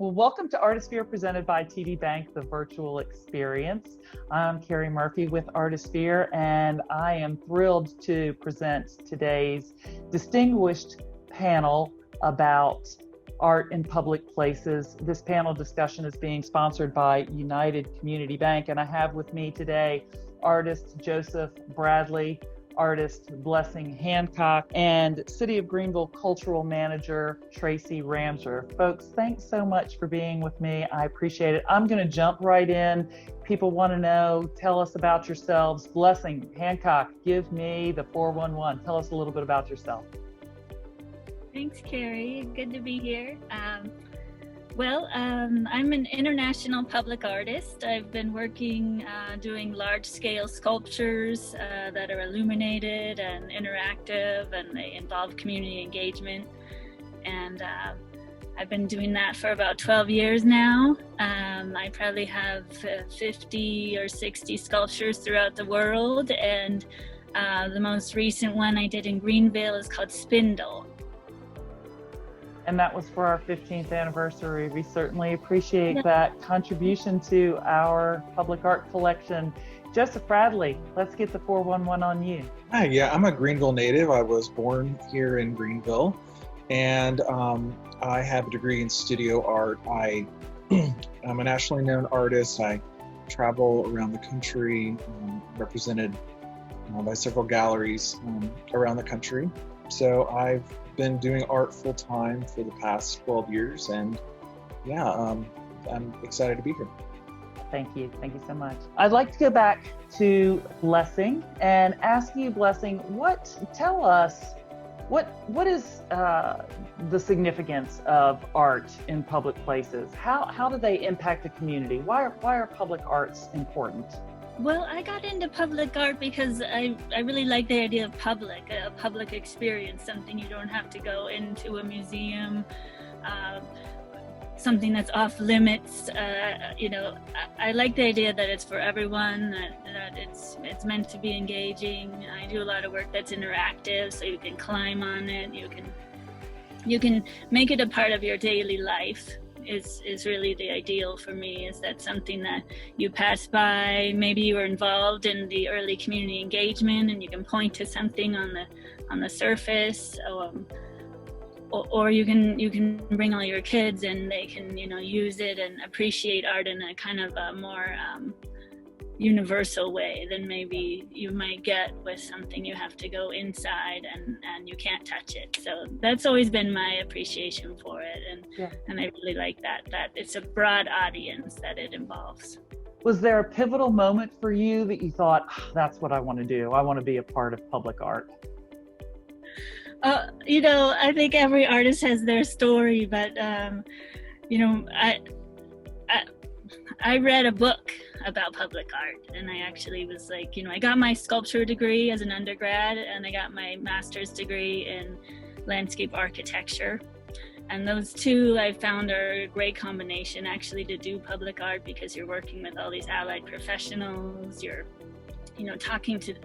Well, welcome to Artisphere presented by TD Bank, the virtual experience. I'm Carrie Murphy with Artisphere, and I am thrilled to present today's distinguished panel about art in public places. This panel discussion is being sponsored by United Community Bank, and I have with me today artist Joseph Bradley, artist Blessing Hancock, and City of Greenville Cultural Manager Tracy Ramser. Folks, thanks so much for being with me. I appreciate it. I'm going to jump right in. People want to know, tell us about yourselves. Blessing Hancock, give me the 411. Tell us a little bit about yourself. Thanks, Carrie. Good to be here. I'm an international public artist. I've been working doing large-scale sculptures that are illuminated and interactive, and they involve community engagement. And I've been doing that for about 12 years now. I probably have 50 or 60 sculptures throughout the world, and the most recent one I did in Greenville is called Spindle. And that was for our 15th anniversary. We certainly appreciate that contribution to our public art collection. Joseph Bradley, let's get the 411 on you. Hi, yeah, I'm a Greenville native. I was born here in Greenville, and I have a degree in studio art. I'm a nationally known artist. I travel around the country, represented by several galleries around the country. So I've been doing art full time for the past 12 years, and I'm excited to be here. Thank you so much. I'd like to go back to Blessing and ask you, Blessing, tell us what is the significance of art in public places? How do they impact the community? Why are public arts important? Well, I got into public art because I really like the idea of a public experience, something you don't have to go into a museum, something that's off limits. I like the idea that it's for everyone, that it's meant to be engaging. I do a lot of work that's interactive, so you can climb on it, you can make it a part of your daily life. Is really the ideal for me. Is that something that you pass by? Maybe you were involved in the early community engagement, and you can point to something on the surface, or you can bring all your kids and they can use it and appreciate art in a kind of a more universal way than maybe you might get with something you have to go inside and you can't touch it. So that's always been my appreciation for it, and I really like that it's a broad audience that it involves. Was there a pivotal moment for you that you thought, that's what I want to do? I want to be a part of public art? I think every artist has their story, but I read a book about public art, and I actually was like, I got my sculpture degree as an undergrad, and I got my master's degree in landscape architecture. And those two I found are a great combination actually to do public art, because you're working with all these allied professionals, you're talking to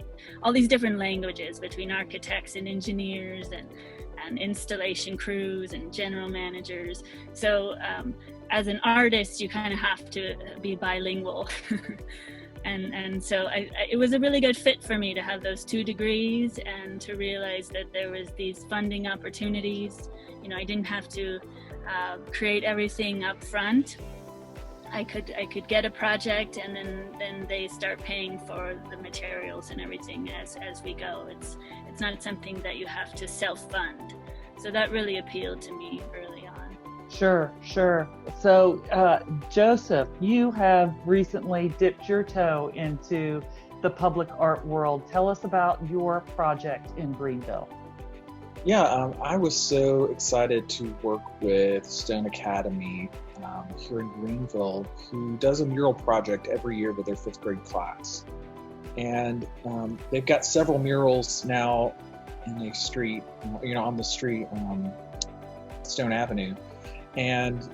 all these different languages between architects and engineers and installation crews and general managers. So as an artist, you kind of have to be bilingual. and so it was a really good fit for me to have those two degrees and to realize that there was these funding opportunities. I didn't have to create everything up front. I could get a project, and then they start paying for the materials and everything as we go. It's not something that you have to self-fund. So that really appealed to me early on. Sure. So, Joseph, you have recently dipped your toe into the public art world. Tell us about your project in Greenville. Yeah, I was so excited to work with Stone Academy here in Greenville, who does a mural project every year with their 5th grade class. And they've got several murals now in the street, on the street, Stone Avenue. And,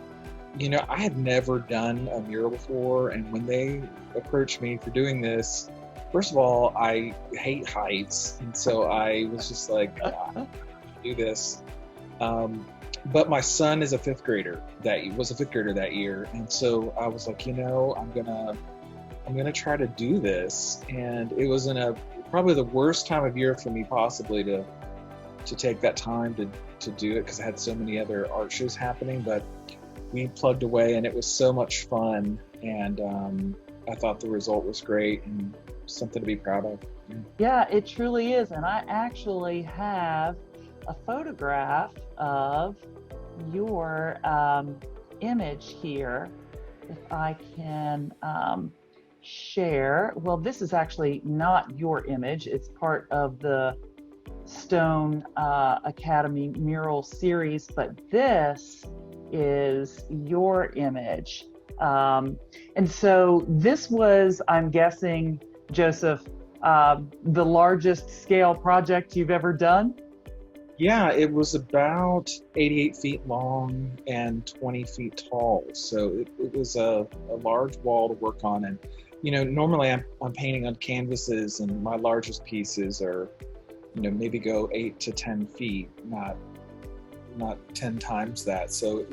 I had never done a mural before. And when they approached me for doing this, first of all, I hate heights. And so I was just like, do this. but my son is a fifth grader was a fifth grader that year, and so I was like, I'm gonna try to do this. And it was in probably the worst time of year for me possibly to take that time to do it, because I had so many other art shows happening. But we plugged away, and it was so much fun, and I thought the result was great and something to be proud of. Yeah, it truly is. And I actually have a photograph of your image here. If I can share. Well, this is actually not your image. It's part of the Stone Academy mural series, but this is your image. And so this was, I'm guessing, Joseph, the largest scale project you've ever done? Yeah, it was about 88 feet long and 20 feet tall. So it was a large wall to work on. And, normally I'm painting on canvases, and my largest pieces are, maybe go 8 to 10 feet, not 10 times that. So it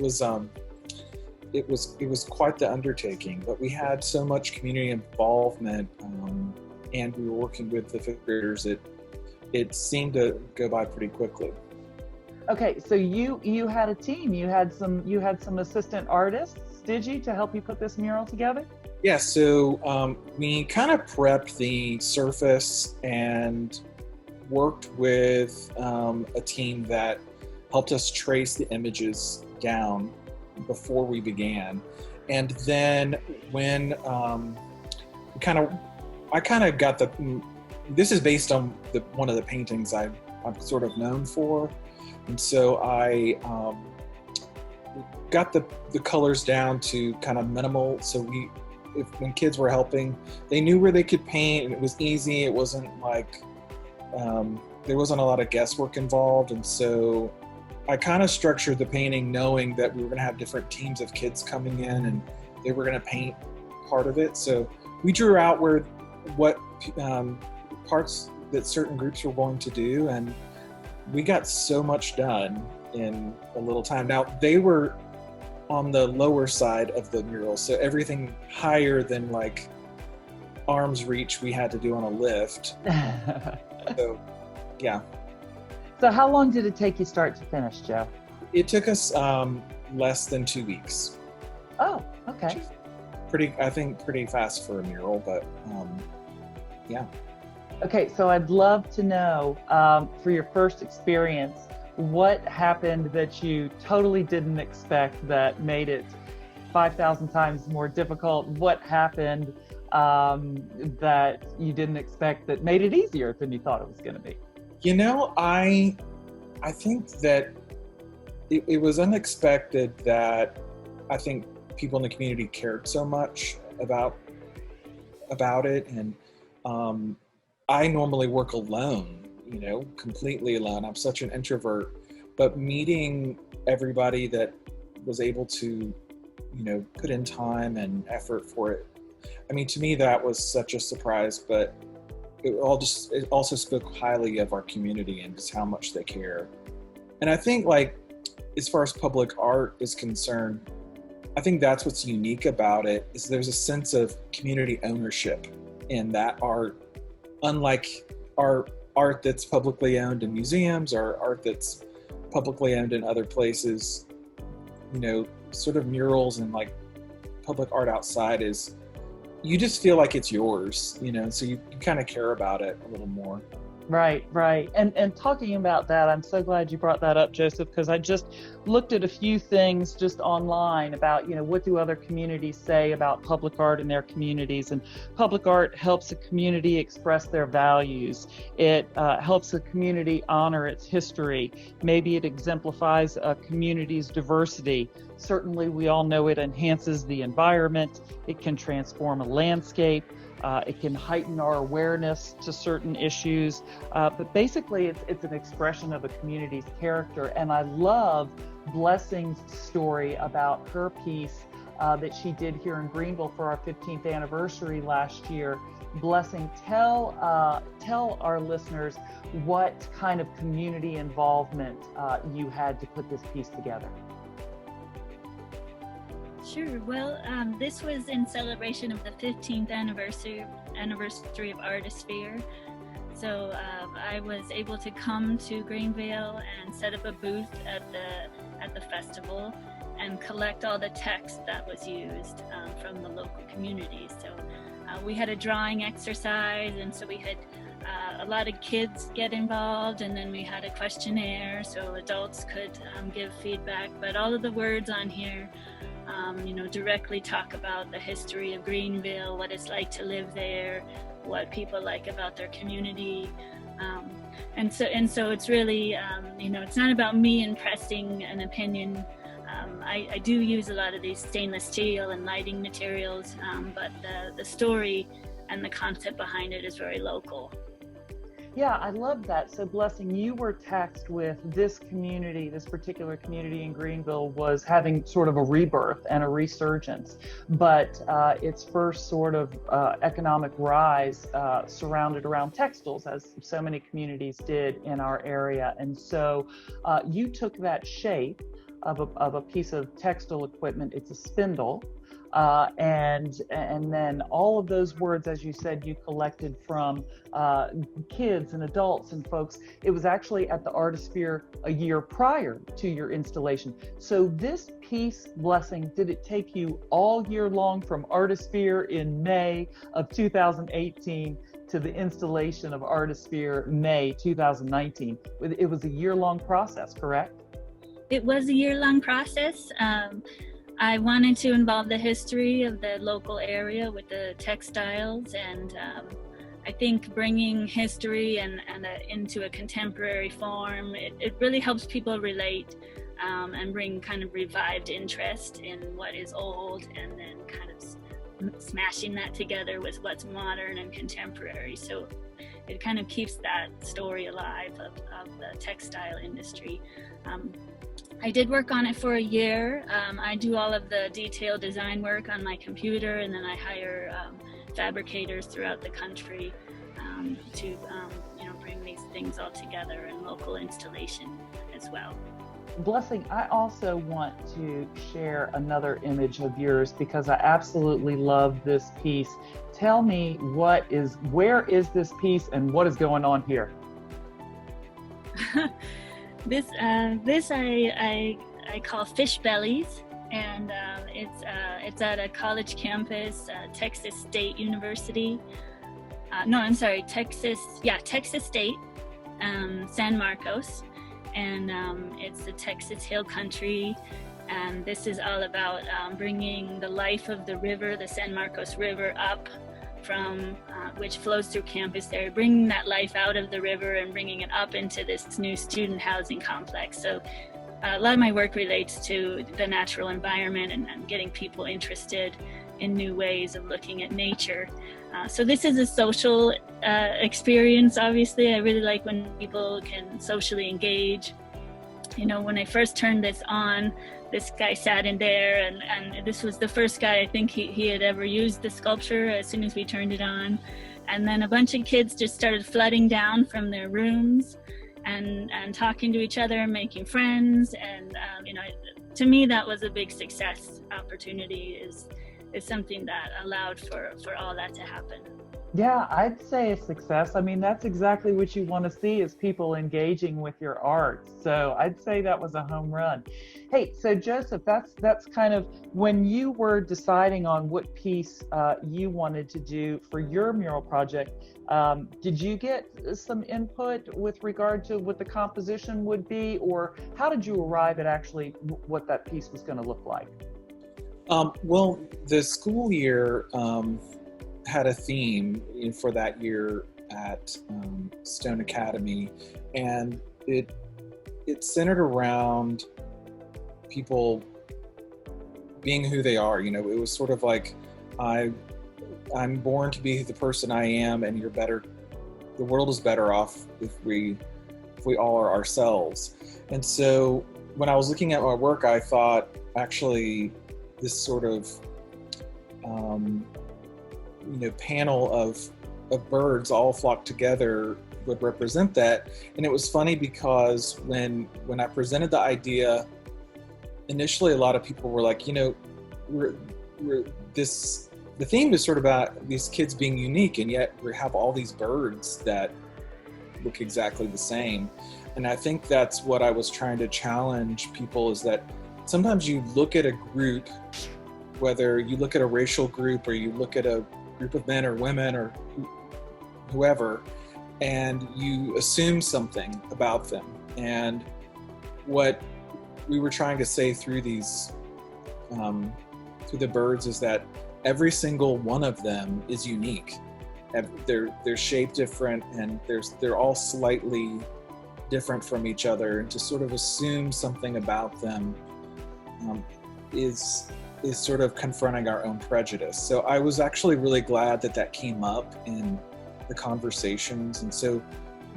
was quite the undertaking, but we had so much community involvement, and we were working with the fifth graders. It seemed to go by pretty quickly. Okay, so you had a team. You had some assistant artists, did you, to help you put this mural together? Yeah, so we kind of prepped the surface and worked with a team that helped us trace the images down before we began. And then when I kind of got this is based on one of the paintings I'm sort of known for. And so I got the colors down to kind of minimal. So when kids were helping, they knew where they could paint, and it was easy. It wasn't like, there wasn't a lot of guesswork involved. And so I kind of structured the painting knowing that we were going to have different teams of kids coming in, and they were going to paint part of it. So we drew out what parts that certain groups were going to do, and we got so much done in a little time. Now, they were on the lower side of the mural, so everything higher than like arm's reach we had to do on a lift. So, yeah. So how long did it take you start to finish, Joe? It took us less than 2 weeks. Oh, okay. I think pretty fast for a mural, but yeah. Okay, so I'd love to know, for your first experience, what happened that you totally didn't expect that made it 5,000 times more difficult? What happened that you didn't expect that made it easier than you thought it was going to be? I think that it was unexpected that I think people in the community cared so much about it. And I normally work alone, completely alone. I'm such an introvert, but meeting everybody that was able to, put in time and effort for it. I mean, to me, that was such a surprise, but it also spoke highly of our community and just how much they care. And I think, like, as far as public art is concerned, I think that's what's unique about it, is there's a sense of community ownership in that art, unlike our art that's publicly owned in museums or art that's publicly owned in other places. Sort of murals and like public art outside is, you just feel like it's yours, so you kind of care about it a little more. Right. And talking about that, I'm so glad you brought that up, Joseph, because I just looked at a few things just online about, what do other communities say about public art in their communities. And public art helps a community express their values. It helps a community honor its history. Maybe it exemplifies a community's diversity. Certainly, we all know it enhances the environment. It can transform a landscape. It can heighten our awareness to certain issues, but basically it's an expression of a community's character. And I love Blessing's story about her piece that she did here in Greenville for our 15th anniversary last year, Blessing, tell our listeners what kind of community involvement you had to put this piece together. Sure. Well, this was in celebration of the 15th anniversary of Artisphere. So I was able to come to Greenville and set up a booth at the festival and collect all the text that was used from the local community. So we had a drawing exercise, and so we had a lot of kids get involved, and then we had a questionnaire so adults could give feedback. But all of the words on here, directly talk about the history of Greenville, what it's like to live there, what people like about their community. And so it's really, it's not about me impressing an opinion. I do use a lot of these stainless steel and lighting materials, but the story and the concept behind it is very local. Yeah, I love that. So Blessing, you were tasked with this community, this particular community in Greenville was having sort of a rebirth and a resurgence, but its first sort of economic rise surrounded around textiles, as so many communities did in our area. And so you took that shape of a piece of textile equipment. It's a spindle. And then all of those words, as you said, you collected from kids and adults and folks. It was actually at the Artisphere a year prior to your installation. So this piece, Blessing, did it take you all year long from Artisphere in May of 2018 to the installation of Artisphere May 2019? It was a year-long process, correct? It was a year-long process. I wanted to involve the history of the local area with the textiles, and I think bringing history and into a contemporary form, it really helps people relate and bring kind of revived interest in what is old, and then kind of smashing that together with what's modern and contemporary. So it kind of keeps that story alive of the textile industry. I did work on it for a year. I do all of the detailed design work on my computer, and then I hire fabricators throughout the country to bring these things all together in local installation as well. Blessing, I also want to share another image of yours because I absolutely love this piece. Tell me where is this piece and what is going on here? This I call Fish Bellies, and it's at a college campus, Texas State University. Texas State, San Marcos, and it's the Texas Hill Country. And this is all about bringing the life of the river, the San Marcos River, up from which flows through campus there, bringing that life out of the river and bringing it up into this new student housing complex. So a lot of my work relates to the natural environment and getting people interested in new ways of looking at nature. So this is a social experience. Obviously, I really like when people can socially engage. When I first turned this on, this guy sat in there, and this was the first guy I think he had ever used the sculpture as soon as we turned it on. And then a bunch of kids just started flooding down from their rooms and talking to each other, making friends. And, to me, that was a big success opportunity, is something that allowed for all that to happen. Yeah, I'd say a success. I mean, that's exactly what you want to see, is people engaging with your art. So I'd say that was a home run. Hey, so Joseph, that's kind of when you were deciding on what piece you wanted to do for your mural project. Did you get some input with regard to what the composition would be, or how did you arrive at actually what that piece was going to look like? Well, the school year had a theme for that year at Stone Academy, and it centered around people being who they are. It was sort of like, I'm born to be the person I am, and you're better. The world is better off if we all are ourselves. And so when I was looking at my work, I thought, actually, this sort of panel of of birds all flocked together would represent that. And it was funny because when I presented the idea, initially a lot of people were like, we're the theme is sort of about these kids being unique, and yet we have all these birds that look exactly the same. And I think that's what I was trying to challenge people, is that sometimes you look at a group, whether you look at a racial group or you look at a group of men or women or whoever, and you assume something about them. And what we were trying to say through these, through the birds, is that every single one of them is unique. They're shaped different, and they're all slightly different from each other. And to sort of assume something about them is sort of confronting our own prejudice. So I was actually really glad that came up in the conversations. And so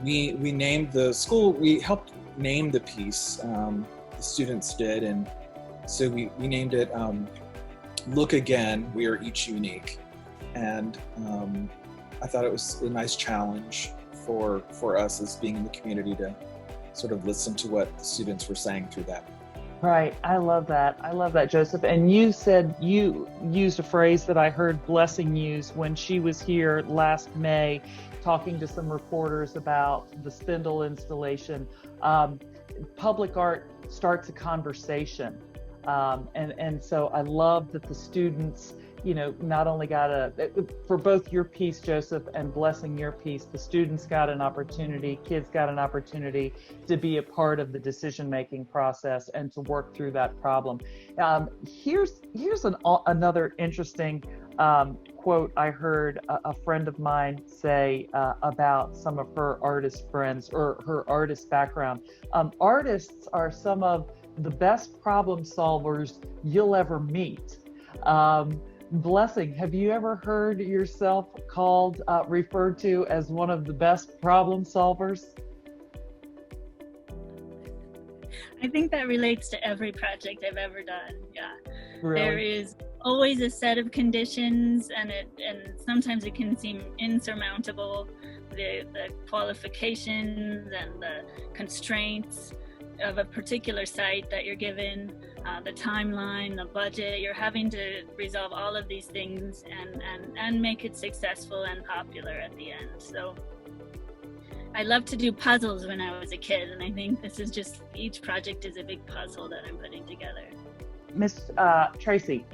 we named the school, we helped name the piece, the students did. And so we named it Look Again, We Are Each Unique. And I thought it was a nice challenge for us as being in the community to sort of listen to what the students were saying through that. Right. I love that, Joseph. And you said, you used a phrase that I heard Blessing use when she was here last May, talking to some reporters about the spindle installation. Public art starts a conversation. And so I love that the students, not only got for both your piece, Joseph, and Blessing, your piece, the students got an opportunity, kids got an opportunity to be a part of the decision-making process and to work through that problem. Here's another interesting quote I heard a friend of mine say about some of her artist friends, or her artist background. Artists are some of the best problem solvers you'll ever meet. Blessing, have you ever heard yourself referred to as one of the best problem solvers? I think that relates to every project I've ever done. Yeah. Really? There is always a set of conditions, and sometimes it can seem insurmountable, the qualifications and the constraints of a particular site that you're given, the timeline, the budget. You're having to resolve all of these things and make it successful and popular at the end. So I loved to do puzzles when I was a kid, and I think this is just, each project is a big puzzle that I'm putting together. Miss Tracy,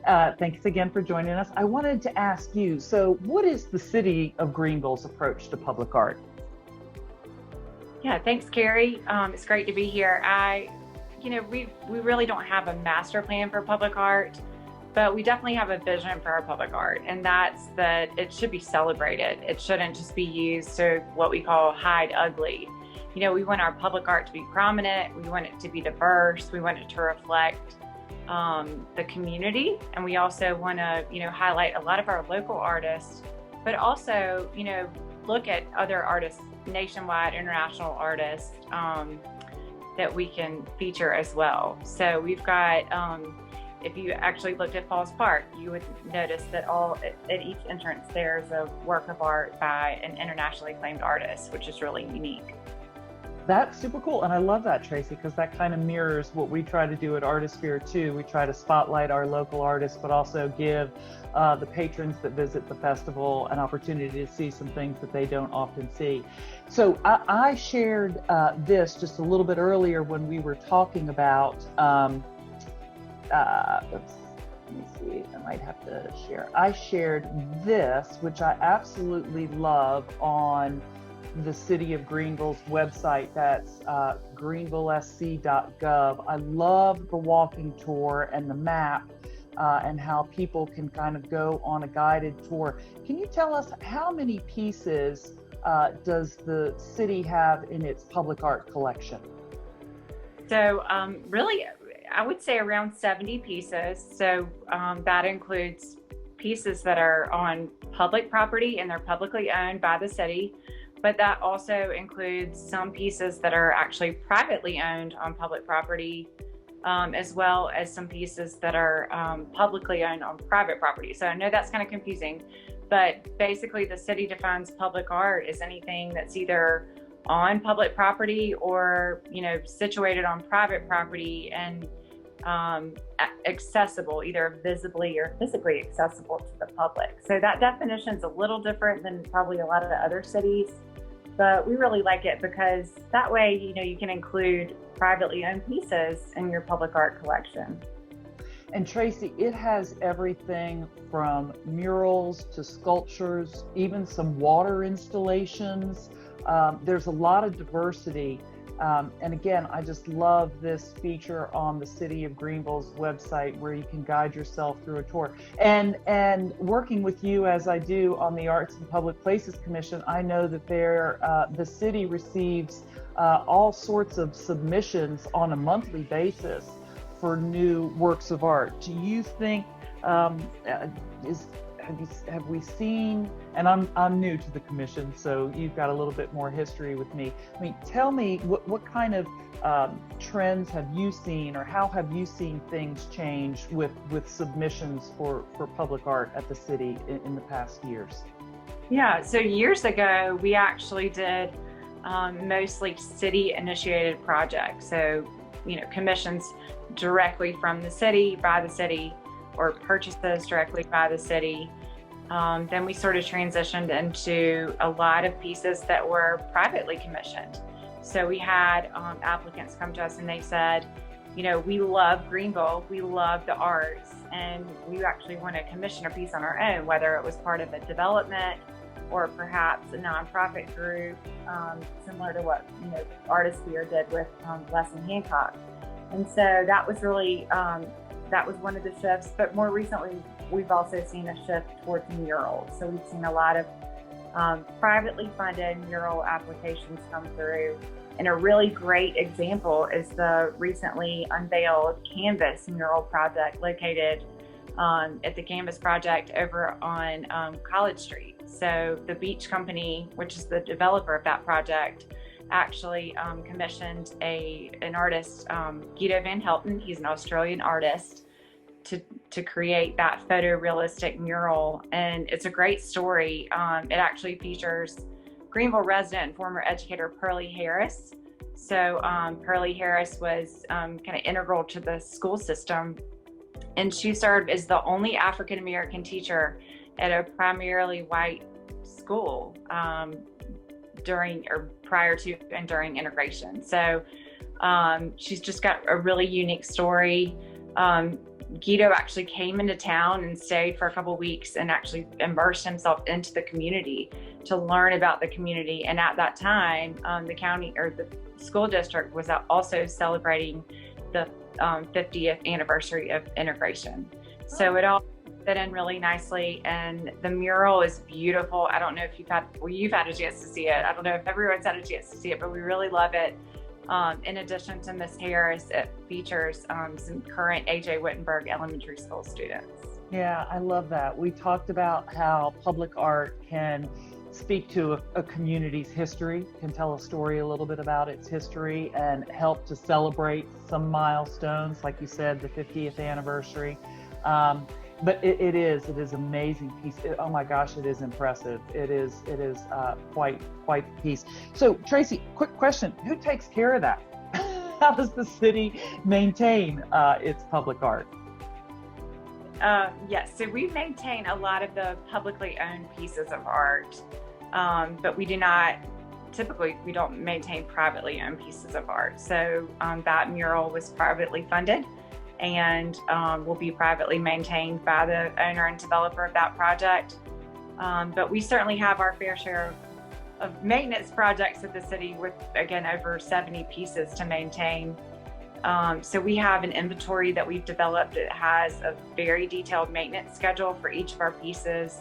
thanks again for joining us. I wanted to ask you, so what is the City of Greenville's approach to public art? Yeah, thanks, Carrie. It's great to be here. We really don't have a master plan for public art, but we definitely have a vision for our public art, and that's that it should be celebrated. It shouldn't just be used to what we call hide ugly. We want our public art to be prominent. We want it to be diverse. We want it to reflect the community, and we also want to, highlight a lot of our local artists, but also, look at other artists, nationwide, international artists that we can feature as well. So we've got, if you actually looked at Falls Park, you would notice that at each entrance there's a work of art by an internationally acclaimed artist, which is really unique. That's super cool. And I love that, Tracy, because that kind of mirrors what we try to do at Artisphere too. We try to spotlight our local artists, but also give the patrons that visit the festival an opportunity to see some things that they don't often see. So I shared this just a little bit earlier when we were talking about, let me see, I might have to share. I shared this, which I absolutely love, on the City of Greenville's website. That's greenvillesc.gov. I love the walking tour and the map and how people can kind of go on a guided tour. Can you tell us how many pieces does the city have in its public art collection? So really, I would say around 70 pieces. So that includes pieces that are on public property and they're publicly owned by the city. But that also includes some pieces that are actually privately owned on public property, as well as some pieces that are publicly owned on private property. So I know that's kind of confusing, But basically the city defines public art as anything that's either on public property or, situated on private property and accessible, either visibly or physically accessible to the public. So that definition is a little different than probably a lot of the other cities, but we really like it because that way, you can include privately owned pieces in your public art collection. And Tracy, it has everything from murals to sculptures, even some water installations. There's a lot of diversity. And again, I just love this feature on the City of Greenville's website where you can guide yourself through a tour. And working with you as I do on the Arts and Public Places Commission, I know that the city receives all sorts of submissions on a monthly basis for new works of art. Do you think have we seen, and I'm new to the commission, so you've got a little bit more history with me. I mean, tell me what kind of trends have you seen, or how have you seen things change with submissions for public art at the city in the past years? Yeah, so years ago, we actually did mostly city-initiated projects. So, commissions directly from the city, by the city, or purchases directly by the city. Then we sort of transitioned into a lot of pieces that were privately commissioned. So we had applicants come to us and they said, we love Greenville, we love the arts, and we actually want to commission a piece on our own, whether it was part of a development or perhaps a nonprofit group, similar to what Artisphere did with Les and Hancock. And so that was really that was one of the shifts, but more recently, we've also seen a shift towards murals. So we've seen a lot of privately funded mural applications come through. And a really great example is the recently unveiled Canvas mural project located at the Canvas Project over on College Street. So the Beach Company, which is the developer of that project, actually commissioned an artist, Guido van Helten. He's an Australian artist, to create that photorealistic mural. And it's a great story. It actually features Greenville resident and former educator Pearlie Harris. So Pearlie Harris was kind of integral to the school system, and she served as the only African-American teacher at a primarily white school during or prior to and during integration. So she's just got a really unique story. Guido actually came into town and stayed for a couple of weeks and actually immersed himself into the community to learn about the community. And at that time, the county or the school district was also celebrating the 50th anniversary of integration. So it all fit in really nicely, and the mural is beautiful. I don't know if you've had a chance to see it. I don't know if everyone's had a chance to see it, but we really love it. In addition to Miss Harris, it features some current A.J. Wittenberg Elementary School students. Yeah, I love that. We talked about how public art can speak to a community's history, can tell a story a little bit about its history, and help to celebrate some milestones, like you said, the 50th anniversary. But it is an amazing piece. Oh my gosh, it is impressive. It is quite the piece. So Tracy, quick question: who takes care of that? How does the city maintain its public art? Yes, so we maintain a lot of the publicly owned pieces of art, but we don't maintain privately owned pieces of art. So that mural was privately funded and will be privately maintained by the owner and developer of that project. But we certainly have our fair share of maintenance projects at the city with, again, over 70 pieces to maintain. So we have an inventory that we've developed that has a very detailed maintenance schedule for each of our pieces.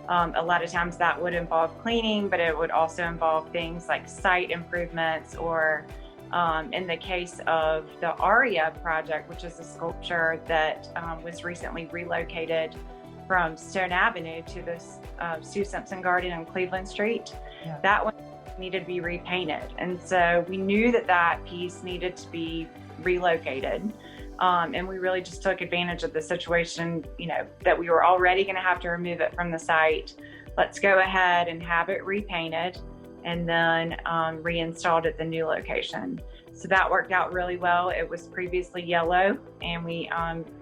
A lot of times that would involve cleaning, but it would also involve things like site improvements, or in the case of the Aria project, which is a sculpture that was recently relocated from Stone Avenue to the Sue Simpson Garden on Cleveland Street. Yeah. That one needed to be repainted. And so we knew that piece needed to be relocated. And we really just took advantage of the situation, that we were already going to have to remove it from the site. Let's go ahead and have it repainted and then reinstalled at the new location. So that worked out really well. It was previously yellow, and we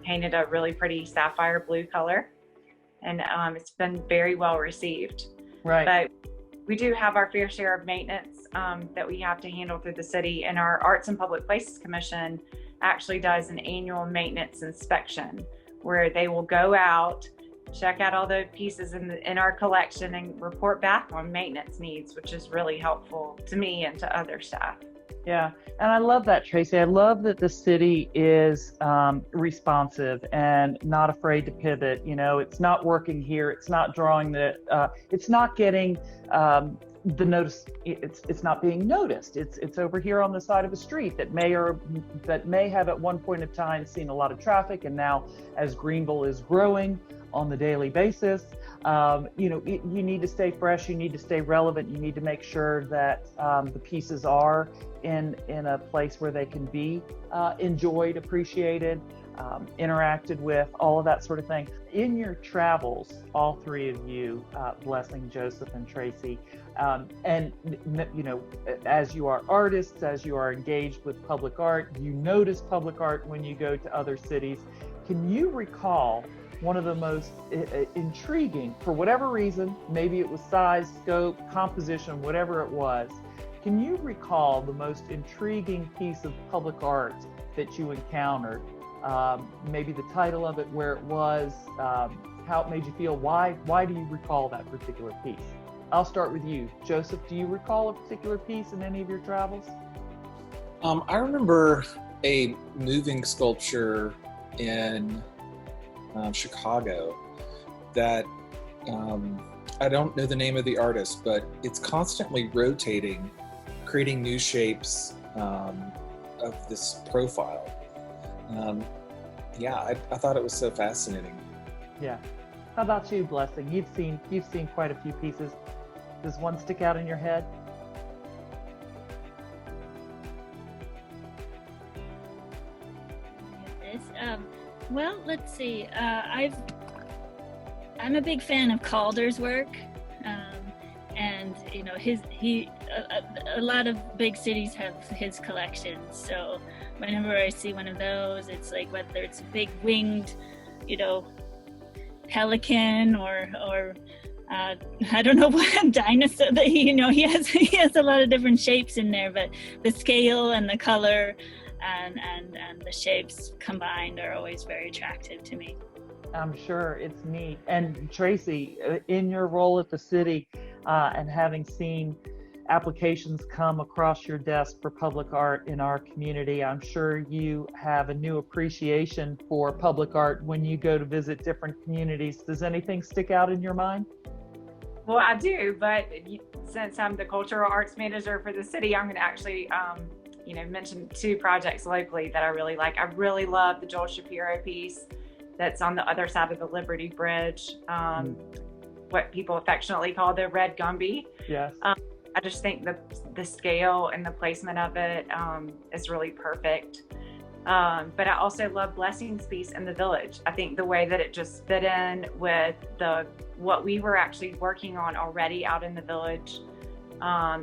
painted a really pretty sapphire blue color, and it's been very well received. Right. But we do have our fair share of maintenance that we have to handle through the city, and our Arts and Public Places Commission actually does an annual maintenance inspection where they will go out, check out all the pieces in our collection, and report back on maintenance needs, which is really helpful to me and to other staff. Yeah, and I love that, Tracy. I love that the city is responsive and not afraid to pivot. It's not working here. It's not drawing it's not getting the notice. It's not being noticed. It's over here on the side of a street that may have at one point of time seen a lot of traffic, and now as Greenville is growing on the daily basis, you need to stay fresh. You need to stay relevant. You need to make sure that the pieces are in a place where they can be enjoyed, appreciated, interacted with, all of that sort of thing. In your travels, all three of you, Blessing, Joseph, and Tracy, and as you are artists, as you are engaged with public art, you notice public art when you go to other cities. Can you recall one of the most intriguing, for whatever reason, maybe it was size, scope, composition, whatever it was, can you recall the most intriguing piece of public art that you encountered? Maybe the title of it, where it was, how it made you feel. Why do you recall that particular piece? I'll start with you. Joseph, do you recall a particular piece in any of your travels? I remember a moving sculpture in Chicago that I don't know the name of the artist, but it's constantly rotating, creating new shapes of this profile. I thought it was so fascinating. Yeah. How about you, Blessing? You've seen quite a few pieces. Does one stick out in your head? Well, let's see. I'm a big fan of Calder's work, and a lot of big cities have his collections. So whenever I see one of those, it's like whether it's a big winged, pelican or I don't know what dinosaur that he has a lot of different shapes in there, but the scale and the color and the shapes combined are always very attractive to me. I'm sure it's neat. And Tracy, in your role at the city and having seen applications come across your desk for public art in our community, I'm sure you have a new appreciation for public art when you go to visit different communities. Does anything stick out in your mind? Well, I do, but since I'm the cultural arts manager for the city, I'm going to actually mention two projects locally that I really like. I really love the Joel Shapiro piece that's on the other side of the Liberty Bridge, what people affectionately call the Red Gumby. Yes. I just think the scale and the placement of it is really perfect. But I also love Blessing's piece in the Village. I think the way that it just fit in with what we were actually working on already out in the Village,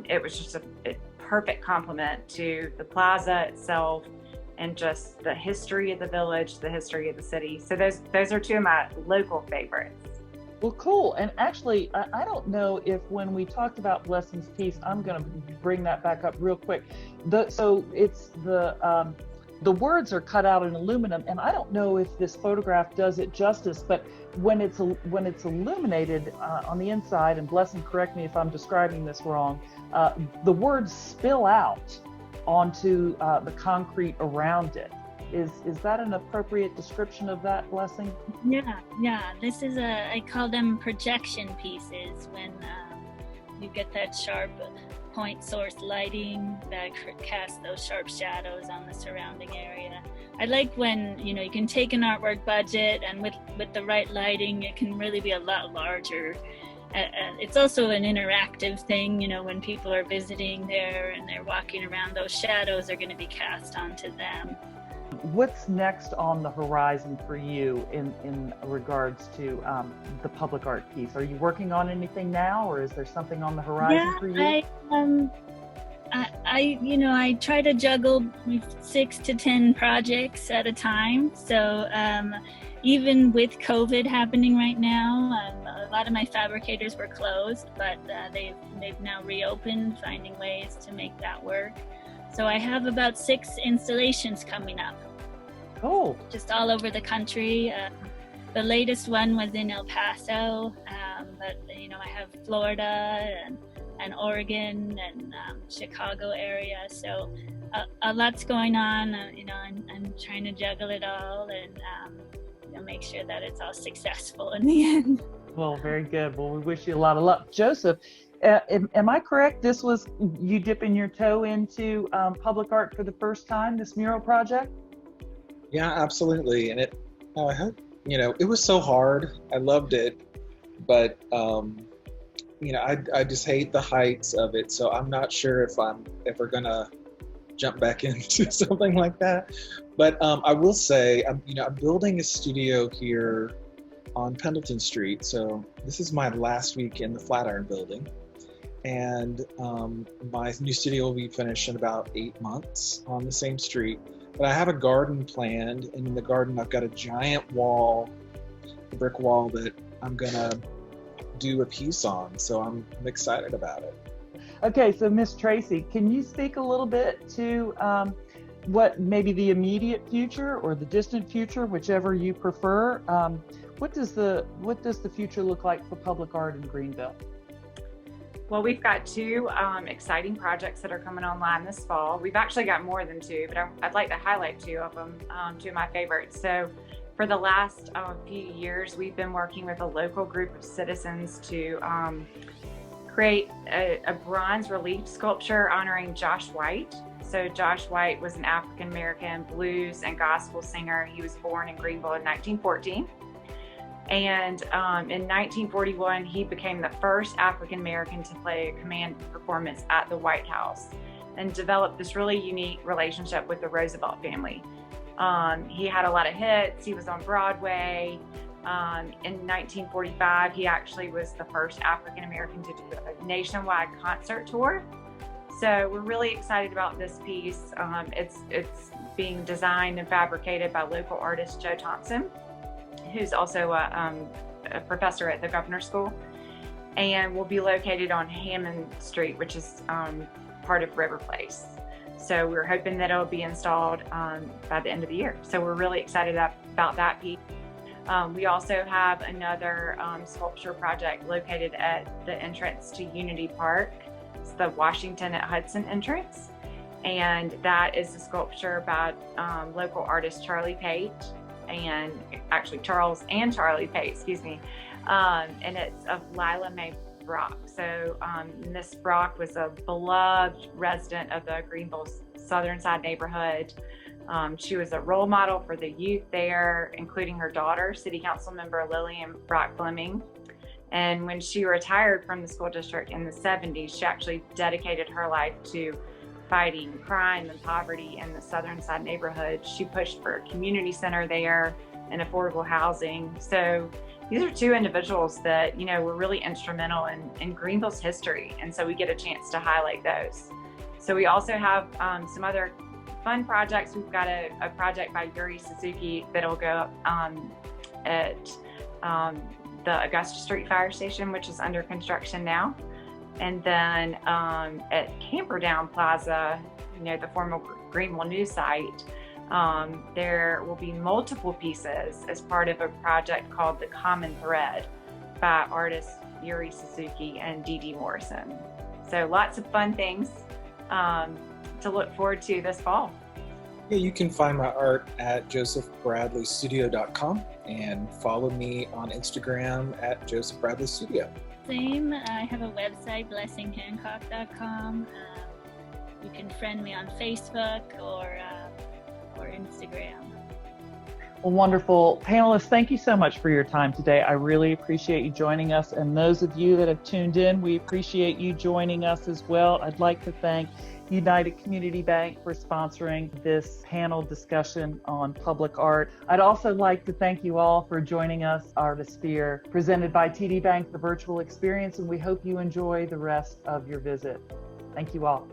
it was just a perfect complement to the plaza itself and just the history of the Village, the history of the city. So those are two of my local favorites. Well, cool. And actually, I don't know if when we talked about Blessing's piece, I'm going to bring that back up real quick. So it's the words are cut out in aluminum, and I don't know if this photograph does it justice, but when it's illuminated on the inside, and Blessing, correct me if I'm describing this wrong, the words spill out onto the concrete around it. Is that an appropriate description of that, Blessing? Yeah. This is I call them projection pieces, when you get that sharp point source lighting that casts those sharp shadows on the surrounding area. I like when you can take an artwork budget, and with the right lighting, it can really be a lot larger. It's also an interactive thing, when people are visiting there and they're walking around, those shadows are going to be cast onto them. what's next on the horizon for you in regards to the public art piece? Are you working on anything now, or is there something on the horizon for you? I try to juggle 6 to 10 projects at a time. So even with COVID happening right now, a lot of my fabricators were closed, but they've now reopened, finding ways to make that work. So I have about 6 installations coming up. Cool. Just all over the country. The latest one was in El Paso, but I have Florida and Oregon and Chicago area. So a lot's going on. I'm trying to juggle it all and make sure that it's all successful in the end. Well, very good. Well, we wish you a lot of luck. Joseph, am I correct? This was you dipping your toe into public art for the first time, this mural project? Yeah, absolutely. And it was so hard. I loved it, but I just hate the heights of it. So I'm not sure if I'm ever gonna jump back into something like that. But I will say, I'm building a studio here on Pendleton Street. So this is my last week in the Flatiron Building. And my new studio will be finished in about 8 months on the same street. But I have a garden planned, and in the garden I've got a giant wall, a brick wall that I'm gonna do a piece on. So I'm excited about it. Okay, so Miss Tracy, can you speak a little bit to what maybe the immediate future or the distant future, whichever you prefer? What does the future look like for public art in Greenville? Well, we've got 2 exciting projects that are coming online this fall. We've actually got more than 2, but I'd like to highlight 2 of them, 2 of my favorites. So for the last few years, we've been working with a local group of citizens to create a bronze relief sculpture honoring Josh White. So Josh White was an African-American blues and gospel singer. He was born in Greenville in 1914. And in 1941, he became the first African-American to play a command performance at the White House and developed this really unique relationship with the Roosevelt family. He had a lot of hits. He was on Broadway. In 1945, he actually was the first African-American to do a nationwide concert tour. So we're really excited about this piece. It's being designed and fabricated by local artist Joe Thompson, who's also a professor at the Governor's School, and will be located on Hammond Street, which is part of River Place. So we're hoping that it'll be installed by the end of the year. So we're really excited about that piece. We also have another sculpture project located at the entrance to Unity Park. It's the Washington at Hudson entrance. And that is a sculpture by local artist Charlie Pate, and actually Charles and Charlie Pate, excuse me. And it's of Lila Mae Brock. So Miss Brock was a beloved resident of the Greenville Southern Side neighborhood. She was a role model for the youth there, including her daughter, City Council member Lillian Brock Fleming. And when she retired from the school district in the 70s, she actually dedicated her life to fighting crime and poverty in the Southern Side neighborhood. She pushed for a community center there and affordable housing. So these are 2 individuals that, were really instrumental in Greenville's history. And so we get a chance to highlight those. So we also have some other fun projects. We've got a project by Yuri Suzuki that'll go at the Augusta Street Fire Station, which is under construction now. And then at Camperdown Plaza, the former Greenville News site, there will be multiple pieces as part of a project called The Common Thread by artists Yuri Suzuki and Dee Dee Morrison. So lots of fun things to look forward to this fall. Yeah, you can find my art at josephbradleystudio.com and follow me on Instagram at josephbradleystudio. Same. I have a website, blessinghancock.com. You can friend me on Facebook or Instagram. Well, wonderful. Panelists, thank you so much for your time today. I really appreciate you joining us. And those of you that have tuned in, we appreciate you joining us as well. I'd like to thank United Community Bank for sponsoring this panel discussion on public art. I'd also like to thank you all for joining us, Artisphere, presented by TD Bank, the virtual experience, and we hope you enjoy the rest of your visit. Thank you all.